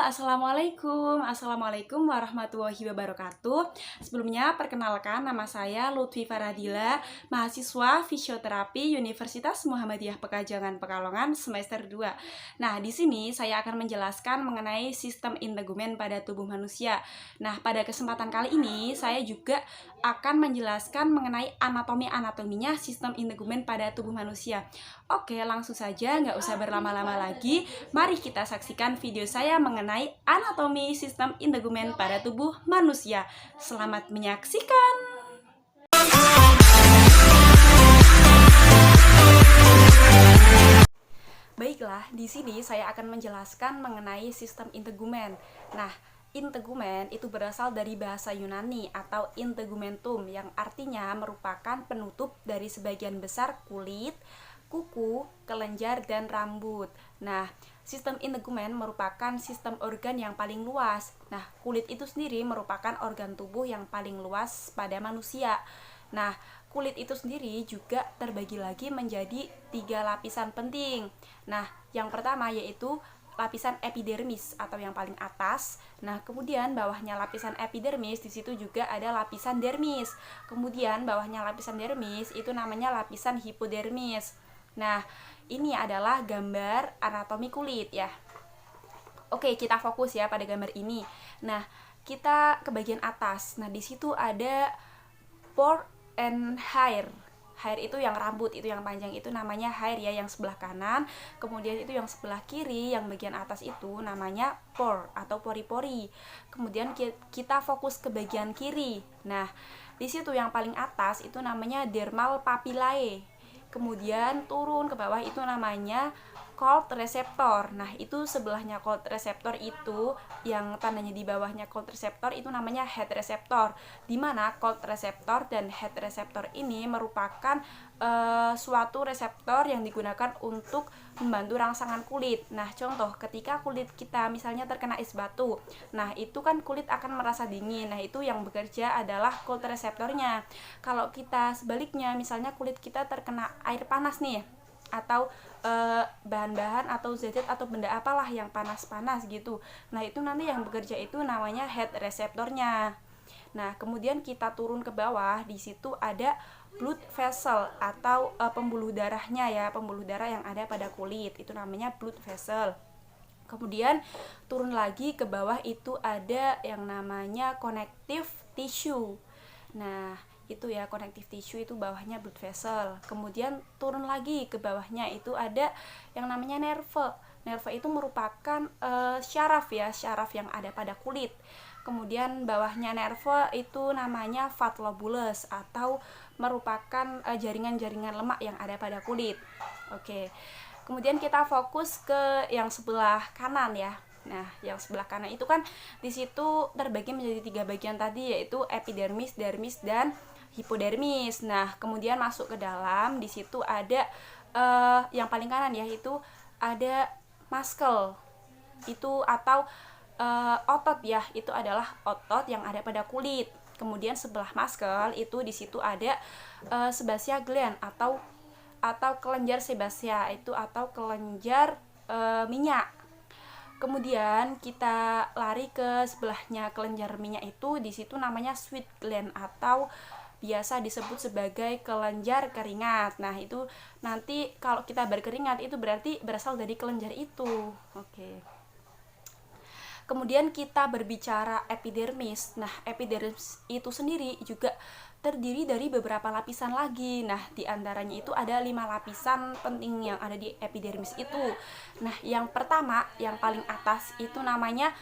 Assalamualaikum warahmatullahi wabarakatuh. Sebelumnya, perkenalkan nama saya Lutfi Faradila, mahasiswa fisioterapi Universitas Muhammadiyah Pekajangan Pekalongan semester 2. Nah, di sini saya akan menjelaskan mengenai sistem integumen pada tubuh manusia. Nah, pada kesempatan kali ini saya juga akan menjelaskan mengenai anatominya sistem integumen pada tubuh manusia. Oke, langsung saja, nggak usah berlama-lama lagi. Mari kita saksikan video saya mengenai anatomi sistem integumen pada tubuh manusia. Selamat menyaksikan. Baiklah, di sini saya akan menjelaskan mengenai sistem integumen. Nah, integumen itu berasal dari bahasa Yunani atau integumentum yang artinya merupakan penutup dari sebagian besar kulit, kuku, kelenjar, dan rambut. Nah, sistem integumen merupakan sistem organ yang paling luas. Nah, kulit itu sendiri merupakan organ tubuh yang paling luas pada manusia. Nah, kulit itu sendiri juga terbagi lagi menjadi 3 lapisan penting. Nah, yang pertama yaitu lapisan epidermis atau yang paling atas. Nah, kemudian bawahnya lapisan epidermis, di situ juga ada lapisan dermis. Kemudian bawahnya lapisan dermis itu namanya lapisan hipodermis. Nah, ini adalah gambar anatomi kulit ya. Oke, kita fokus ya pada gambar ini. Nah, kita ke bagian atas. Nah, di situ ada pore and hair. Hair itu yang rambut, itu yang panjang, itu namanya hair ya, yang sebelah kanan. Kemudian itu yang sebelah kiri, yang bagian atas itu namanya pore atau pori-pori. Kemudian kita fokus ke bagian kiri. Nah, di situ yang paling atas itu namanya dermal papillae. Kemudian turun ke bawah itu namanya cold receptor. Nah, itu sebelahnya cold receptor itu yang tandanya di bawahnya cold receptor itu namanya head receptor. Di mana cold receptor dan head receptor ini merupakan suatu reseptor yang digunakan untuk membantu rangsangan kulit. Nah, contoh ketika kulit kita misalnya terkena es batu. Nah, itu kan kulit akan merasa dingin. Nah, itu yang bekerja adalah cold receptornya. Kalau kita sebaliknya, misalnya kulit kita terkena air panas nih, atau bahan-bahan atau zat-zat atau benda apalah yang panas-panas gitu. Nah, itu nanti yang bekerja itu namanya head reseptornya. Nah, kemudian kita turun ke bawah, di situ ada blood vessel atau pembuluh darahnya ya, pembuluh darah yang ada pada kulit. Itu namanya blood vessel. Kemudian turun lagi ke bawah itu ada yang namanya connective tissue. Nah, itu ya, connective tissue itu bawahnya blood vessel. Kemudian turun lagi ke bawahnya itu ada yang namanya nerve. Nerve itu merupakan syaraf ya, syaraf yang ada pada kulit. Kemudian bawahnya nerve itu namanya fat lobulus atau merupakan jaringan-jaringan lemak yang ada pada kulit. Oke. Kemudian kita fokus ke yang sebelah kanan ya. Nah, yang sebelah kanan itu kan di situ terbagi menjadi 3 bagian tadi, yaitu epidermis, dermis, dan hipodermis. Nah, kemudian masuk ke dalam, di situ ada yang paling kanan ya, itu ada muscle. Itu atau otot ya, itu adalah otot yang ada pada kulit. Kemudian sebelah muscle itu di situ ada sebaceous gland atau kelenjar sebaceous itu atau kelenjar minyak. Kemudian kita lari ke sebelahnya kelenjar minyak itu, di situ namanya sweat gland atau biasa disebut sebagai kelenjar keringat. Nah, itu nanti kalau kita berkeringat itu berarti berasal dari kelenjar itu. Oke. Kemudian kita berbicara epidermis. Nah, epidermis itu sendiri juga terdiri dari beberapa lapisan lagi. Nah, di antaranya itu ada 5 lapisan penting yang ada di epidermis itu. Nah, yang pertama, yang paling atas itu namanya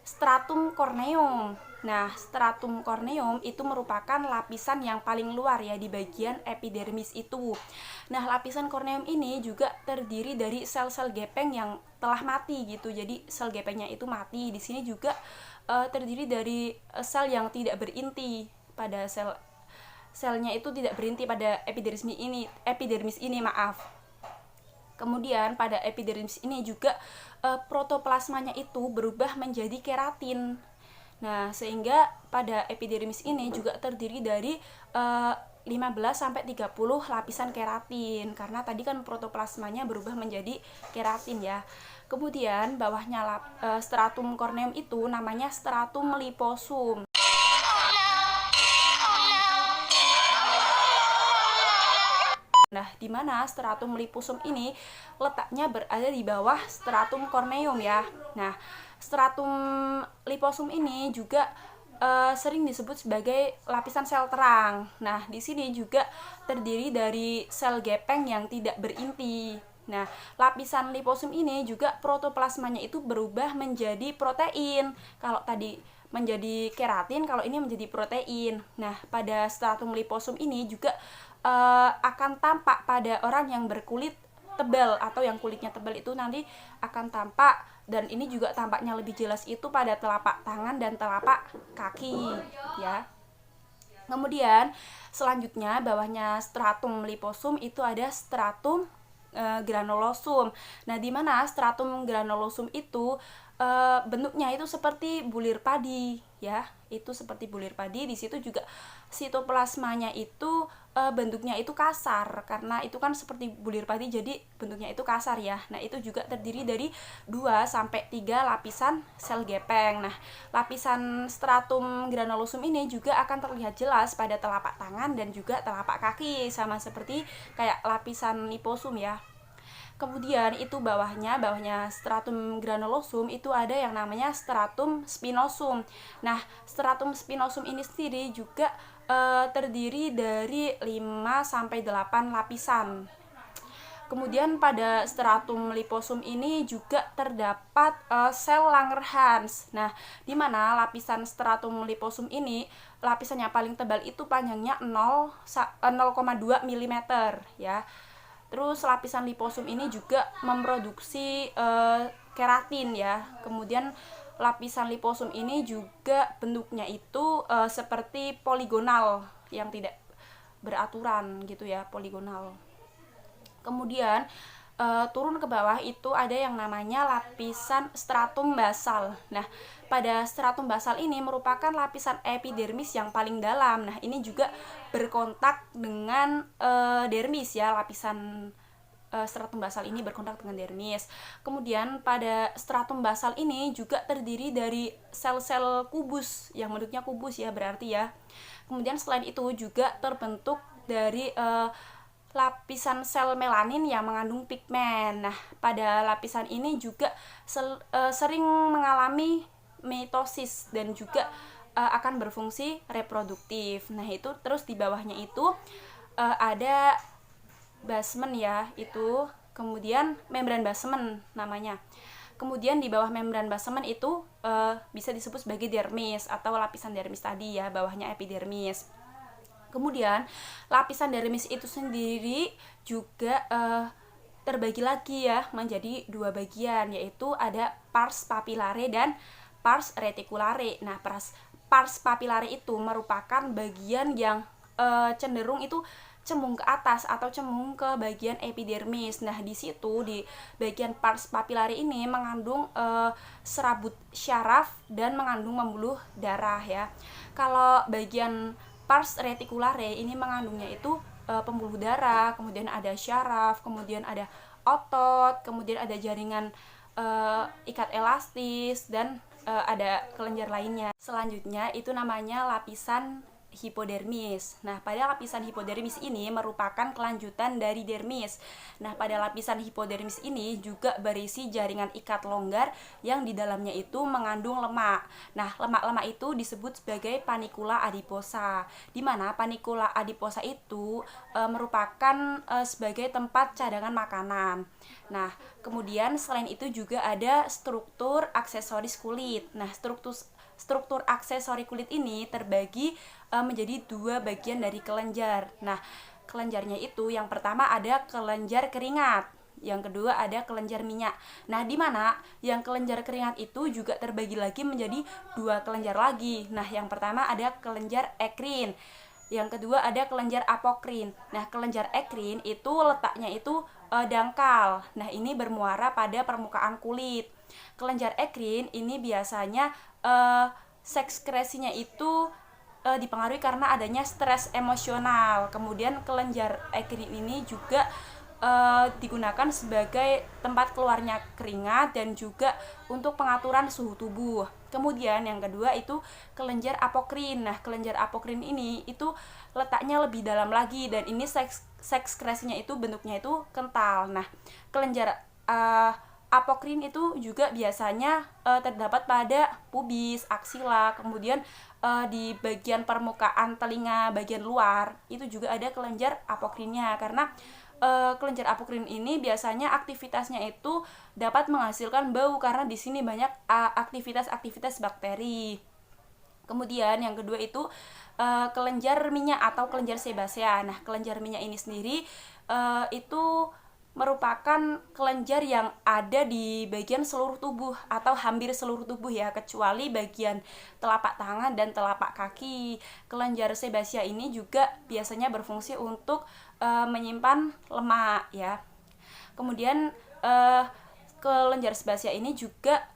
stratum corneum. Nah, stratum corneum itu merupakan lapisan yang paling luar ya di bagian epidermis itu. Nah, lapisan corneum ini juga terdiri dari sel-sel gepeng yang telah mati gitu. Jadi sel gepengnya itu mati. Di sini juga terdiri dari sel yang tidak berinti. Pada selnya itu tidak berinti pada epidermis ini maaf. Kemudian pada epidermis ini juga protoplasmanya itu berubah menjadi keratin. Nah, sehingga pada epidermis ini juga terdiri dari 15-30 lapisan keratin, karena tadi kan protoplasmanya berubah menjadi keratin ya. Kemudian bawahnya stratum corneum itu namanya stratum liposum. Nah, di mana stratum liposum ini letaknya berada di bawah stratum corneum ya. Nah, stratum liposum ini juga sering disebut sebagai lapisan sel terang. Nah, di sini juga terdiri dari sel gepeng yang tidak berinti. Nah, lapisan liposum ini juga protoplasmanya itu berubah menjadi protein. Kalau tadi menjadi keratin, kalau ini menjadi protein. Nah, pada stratum liposum ini juga akan tampak pada orang yang berkulit tebal atau yang kulitnya tebal itu nanti akan tampak, dan ini juga tampaknya lebih jelas itu pada telapak tangan dan telapak kaki ya. Kemudian selanjutnya bawahnya stratum liposum itu ada stratum granulosum. Nah, di mana stratum granulosum itu bentuknya itu seperti bulir padi ya, itu seperti bulir padi. Di situ juga sitoplasmanya itu bentuknya itu kasar, karena itu kan seperti bulir padi jadi bentuknya itu kasar ya. Nah, itu juga terdiri dari 2-3 lapisan sel gepeng. Nah, lapisan stratum granulosum ini juga akan terlihat jelas pada telapak tangan dan juga telapak kaki, sama seperti kayak lapisan liposum ya. Kemudian itu bawahnya stratum granulosum itu ada yang namanya stratum spinosum. Nah, stratum spinosum ini sendiri juga terdiri dari 5-8 lapisan. Kemudian pada stratum liposum ini juga terdapat sel Langerhans. Nah, di mana lapisan stratum liposum ini lapisan yang paling tebal itu panjangnya 0,2 mm ya. Terus lapisan liposum ini juga memproduksi keratin ya. Kemudian lapisan liposum ini juga bentuknya itu seperti poligonal yang tidak beraturan gitu ya, poligonal. Kemudian turun ke bawah itu ada yang namanya lapisan stratum basal. Nah, pada stratum basal ini merupakan lapisan epidermis yang paling dalam. Nah, ini juga berkontak dengan dermis ya, lapisan stratum basal ini berkontak dengan dermis. Kemudian pada stratum basal ini juga terdiri dari sel-sel kubus yang bentuknya kubus ya, berarti ya. Kemudian selain itu juga terbentuk dari lapisan sel melanin yang mengandung pigmen. Nah, pada lapisan ini juga sering mengalami mitosis dan juga akan berfungsi reproduktif. Nah, itu terus di bawahnya itu ada basement ya, itu kemudian membran basement namanya. Kemudian di bawah membran basement itu bisa disebut sebagai dermis atau lapisan dermis tadi ya, bawahnya epidermis. Kemudian lapisan dermis itu sendiri juga terbagi lagi ya menjadi 2 bagian, yaitu ada pars papillare dan pars reticulare. Nah, pars papillare itu merupakan bagian yang cenderung itu cembung ke atas atau cembung ke bagian epidermis. Nah, di situ di bagian pars papillare ini mengandung serabut syaraf dan mengandung pembuluh darah ya. Kalau bagian pars reticulare ini mengandungnya itu pembuluh darah, kemudian ada syaraf, kemudian ada otot, kemudian ada jaringan ikat elastis, dan ada kelenjar lainnya. Selanjutnya itu namanya lapisan hipodermis. Nah, pada lapisan hipodermis ini merupakan kelanjutan dari dermis. Nah, pada lapisan hipodermis ini juga berisi jaringan ikat longgar yang di dalamnya itu mengandung lemak. Nah, lemak-lemak itu disebut sebagai panicula adiposa, di mana panicula adiposa itu merupakan sebagai tempat cadangan makanan. Nah, kemudian selain itu juga ada struktur aksesoris kulit. Nah, struktur aksesori kulit ini terbagi menjadi 2 bagian dari kelenjar. Nah, kelenjarnya itu yang pertama ada kelenjar keringat, yang kedua ada kelenjar minyak. Nah, di mana yang kelenjar keringat itu juga terbagi lagi menjadi 2 kelenjar lagi. Nah, yang pertama ada kelenjar ekrin, yang kedua ada kelenjar apokrin. Nah, kelenjar ekrin itu letaknya itu dangkal. Nah, ini bermuara pada permukaan kulit. Kelenjar ekrin ini biasanya sekresinya itu dipengaruhi karena adanya stres emosional. Kemudian kelenjar ekrin ini juga digunakan sebagai tempat keluarnya keringat dan juga untuk pengaturan suhu tubuh. Kemudian yang kedua itu kelenjar apokrin. Nah, kelenjar apokrin ini itu letaknya lebih dalam lagi dan ini sekresinya itu bentuknya itu kental. Nah, kelenjar apokrin itu juga biasanya terdapat pada pubis, aksila, kemudian di bagian permukaan telinga bagian luar itu juga ada kelenjar apokrinnya karena kelenjar apokrin ini biasanya aktivitasnya itu dapat menghasilkan bau karena di sini banyak aktivitas bakteri. Kemudian yang kedua itu kelenjar minyak atau kelenjar sebasea. Nah, kelenjar minyak ini sendiri itu merupakan kelenjar yang ada di bagian seluruh tubuh atau hampir seluruh tubuh ya, kecuali bagian telapak tangan dan telapak kaki. Kelenjar sebasea ini juga biasanya berfungsi untuk menyimpan lemak ya. Kemudian kelenjar sebasea ini juga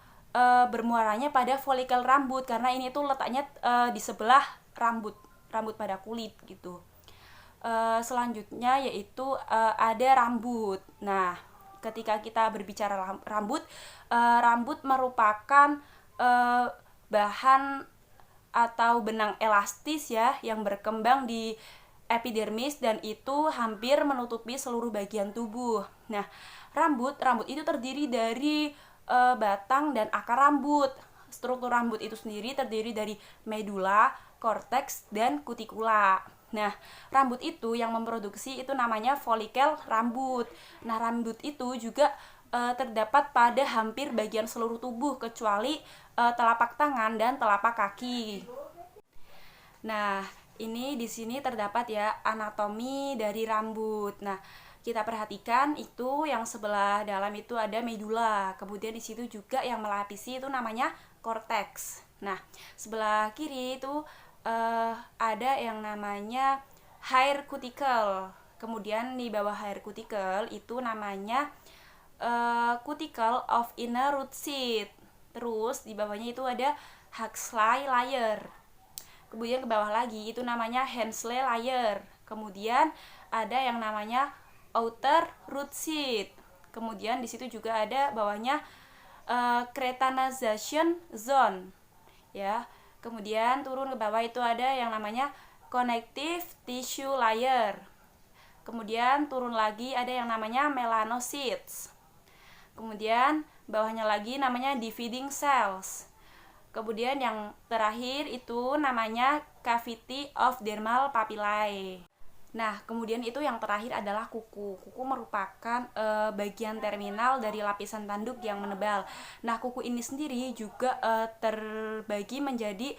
bermuaranya pada folikel rambut karena ini tuh letaknya di sebelah rambut pada kulit gitu. Selanjutnya yaitu ada rambut. Nah, ketika kita berbicara rambut, rambut merupakan bahan atau benang elastis ya yang berkembang di epidermis dan itu hampir menutupi seluruh bagian tubuh. Nah, rambut itu terdiri dari batang dan akar rambut. Struktur rambut itu sendiri terdiri dari medula, korteks, dan kutikula. Nah, rambut itu yang memproduksi itu namanya folikel rambut. Nah, rambut itu juga terdapat pada hampir bagian seluruh tubuh kecuali telapak tangan dan telapak kaki. Nah, ini di sini terdapat ya anatomi dari rambut. Nah, kita perhatikan itu yang sebelah dalam itu ada medula. Kemudian di situ juga yang melapisi itu namanya korteks. Nah, sebelah kiri itu ada yang namanya hair cuticle. Kemudian di bawah hair cuticle itu namanya cuticle of inner root seed. Terus di bawahnya itu ada Huxley layer. Kemudian ke bawah lagi itu namanya Hensley layer. Kemudian ada yang namanya outer root seed. Kemudian di situ juga ada bawahnya keratinoization zone. Ya. Kemudian turun ke bawah itu ada yang namanya connective tissue layer. Kemudian turun lagi ada yang namanya melanocytes. Kemudian bawahnya lagi namanya dividing cells. Kemudian yang terakhir itu namanya cavity of dermal papillae. Nah, kemudian itu yang terakhir adalah kuku. Kuku merupakan bagian terminal dari lapisan tanduk yang menebal. Nah, kuku ini sendiri juga terbagi menjadi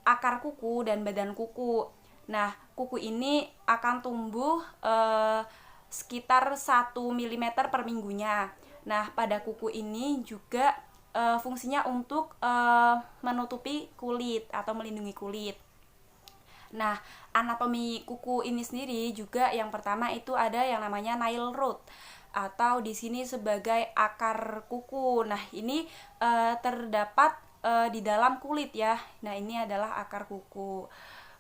akar kuku dan badan kuku. Nah, kuku ini akan tumbuh sekitar 1 mm per minggunya. Nah, pada kuku ini juga fungsinya untuk menutupi kulit atau melindungi kulit. Nah, anatomi kuku ini sendiri juga yang pertama itu ada yang namanya nail root atau di sini sebagai akar kuku. Nah, ini terdapat di dalam kulit ya. Nah, ini adalah akar kuku.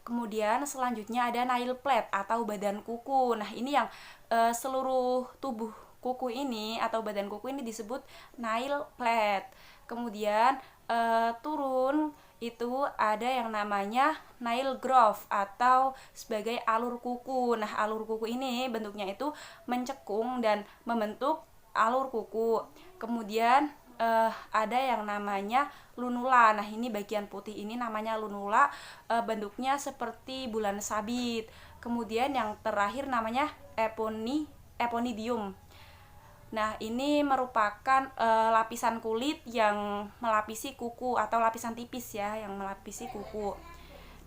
Kemudian selanjutnya ada nail plate atau badan kuku. Nah, ini yang seluruh tubuh kuku ini atau badan kuku ini disebut nail plate. Kemudian turun itu ada yang namanya nail groove atau sebagai alur kuku. Nah, alur kuku ini bentuknya itu mencekung dan membentuk alur kuku. Kemudian ada yang namanya lunula. Nah, ini bagian putih ini namanya lunula, bentuknya seperti bulan sabit. Kemudian yang terakhir namanya eponidium. Nah, ini merupakan lapisan kulit yang melapisi kuku atau lapisan tipis ya yang melapisi kuku.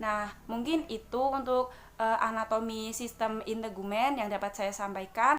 Nah, mungkin itu untuk anatomi sistem integumen yang dapat saya sampaikan.